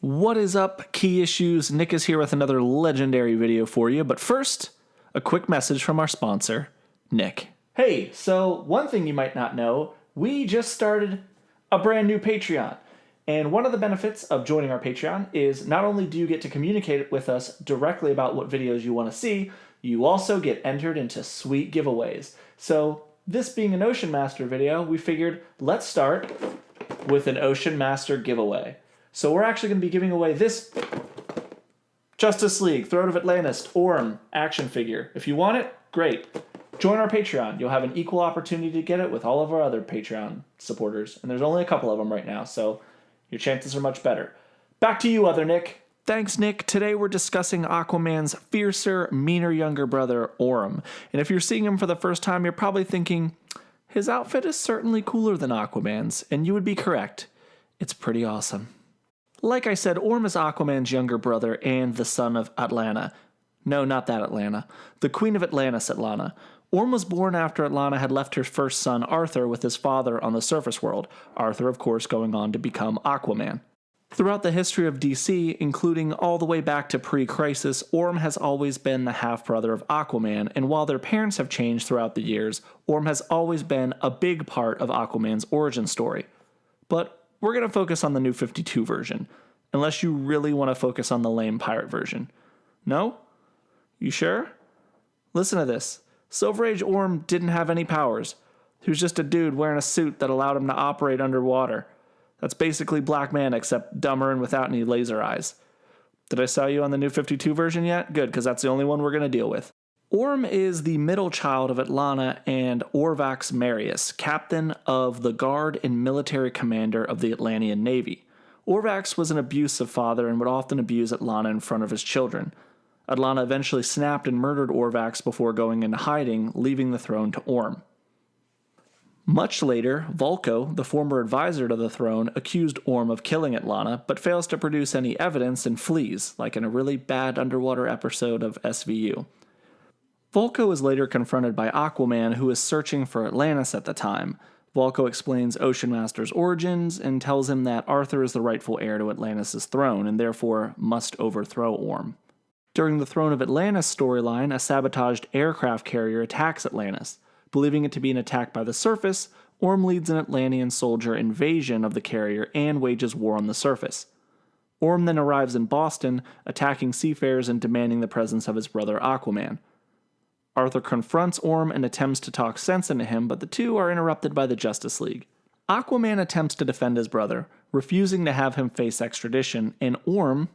What is up, Key Issues? Nick is here with another legendary video for you, but first, a quick message from our sponsor, Nick. Hey, so one thing you might not know, we just started a brand new Patreon. And one of the benefits of joining our Patreon is not only do you get to communicate with us directly about what videos you want to see, you also get entered into sweet giveaways. So this being an Ocean Master video, we figured let's start with an Ocean Master giveaway. So we're actually going to be giving away this Justice League Throne of Atlantis Orm action figure. If you want it, great. Join our Patreon. You'll have an equal opportunity to get it with all of our other Patreon supporters. And there's only a couple of them right now, so your chances are much better. Back to you, other Nick. Thanks, Nick. Today we're discussing Aquaman's fiercer, meaner younger brother, Orm. And if you're seeing him for the first time, you're probably thinking, his outfit is certainly cooler than Aquaman's. And you would be correct. It's pretty awesome. Like I said, Orm is Aquaman's younger brother and the son of Atlanta. No, not that Atlanta. The Queen of Atlantis, Atlanta. Orm was born after Atlanta had left her first son, Arthur, with his father on the surface world. Arthur, of course, going on to become Aquaman. Throughout the history of DC, including all the way back to pre-Crisis, Orm has always been the half-brother of Aquaman, and while their parents have changed throughout the years, Orm has always been a big part of Aquaman's origin story. But we're going to focus on the New 52 version, unless you really want to focus on the lame pirate version. No? You sure? Listen to this. Silver Age Orm didn't have any powers. He was just a dude wearing a suit that allowed him to operate underwater. That's basically Black Man, except dumber and without any laser eyes. Did I sell you on the New 52 version yet? Good, because that's the only one we're going to deal with. Orm is the middle child of Atlanta and Orvax Marius, captain of the guard and military commander of the Atlantean Navy. Orvax was an abusive father and would often abuse Atlanta in front of his children. Atlanta eventually snapped and murdered Orvax before going into hiding, leaving the throne to Orm. Much later, Vulko, the former advisor to the throne, accused Orm of killing Atlanta, but fails to produce any evidence and flees, like in a really bad underwater episode of SVU. Vulko is later confronted by Aquaman, who is searching for Atlantis at the time. Vulko explains Ocean Master's origins and tells him that Arthur is the rightful heir to Atlantis' throne and therefore must overthrow Orm. During the Throne of Atlantis storyline, a sabotaged aircraft carrier attacks Atlantis. Believing it to be an attack by the surface, Orm leads an Atlantean soldier invasion of the carrier and wages war on the surface. Orm then arrives in Boston, attacking seafarers and demanding the presence of his brother Aquaman. Arthur confronts Orm and attempts to talk sense into him, but the two are interrupted by the Justice League. Aquaman attempts to defend his brother, refusing to have him face extradition, and Orm,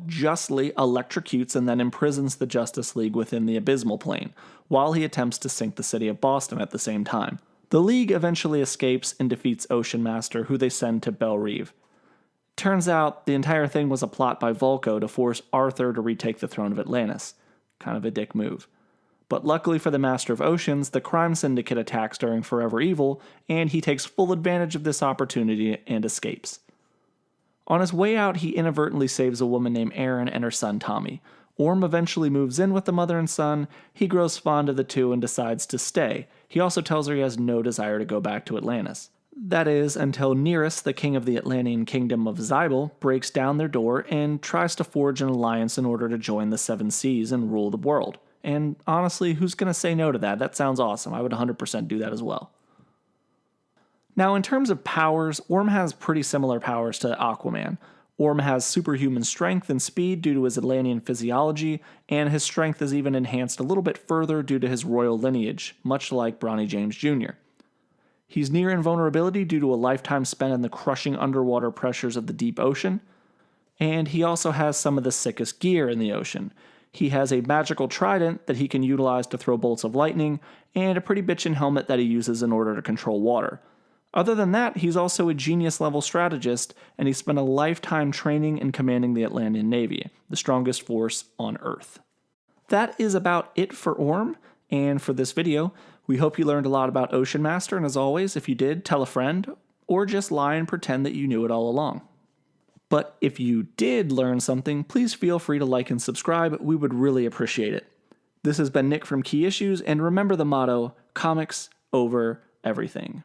justly electrocutes and then imprisons the Justice League within the abysmal plane, while he attempts to sink the city of Boston at the same time. The League eventually escapes and defeats Ocean Master, who they send to Belle Reve. Turns out, the entire thing was a plot by Vulko to force Arthur to retake the throne of Atlantis. Kind of a dick move. But luckily for the Master of Oceans, the crime syndicate attacks during Forever Evil, and he takes full advantage of this opportunity and escapes. On his way out, he inadvertently saves a woman named Erin and her son Tommy. Orm eventually moves in with the mother and son. He grows fond of the two and decides to stay. He also tells her he has no desire to go back to Atlantis. That is, until Nereus, the king of the Atlantean kingdom of Zybel, breaks down their door and tries to forge an alliance in order to join the Seven Seas and rule the world. And honestly, who's going to say no to that? That sounds awesome. I would 100% do that as well. Now, in terms of powers, Orm has pretty similar powers to Aquaman. Orm has superhuman strength and speed due to his Atlantean physiology, and his strength is even enhanced a little bit further due to his royal lineage, much like Bronny James Jr. He's near invulnerability due to a lifetime spent in the crushing underwater pressures of the deep ocean, and he also has some of the sickest gear in the ocean. He has a magical trident that he can utilize to throw bolts of lightning, and a pretty bitchin' helmet that he uses in order to control water. Other than that, he's also a genius-level strategist, and he spent a lifetime training and commanding the Atlantean Navy, the strongest force on Earth. That is about it for Orm, and for this video. We hope you learned a lot about Ocean Master, and as always, if you did, tell a friend, or just lie and pretend that you knew it all along. But if you did learn something, please feel free to like and subscribe. We would really appreciate it. This has been Nick from Key Issues, and remember the motto, comics over everything.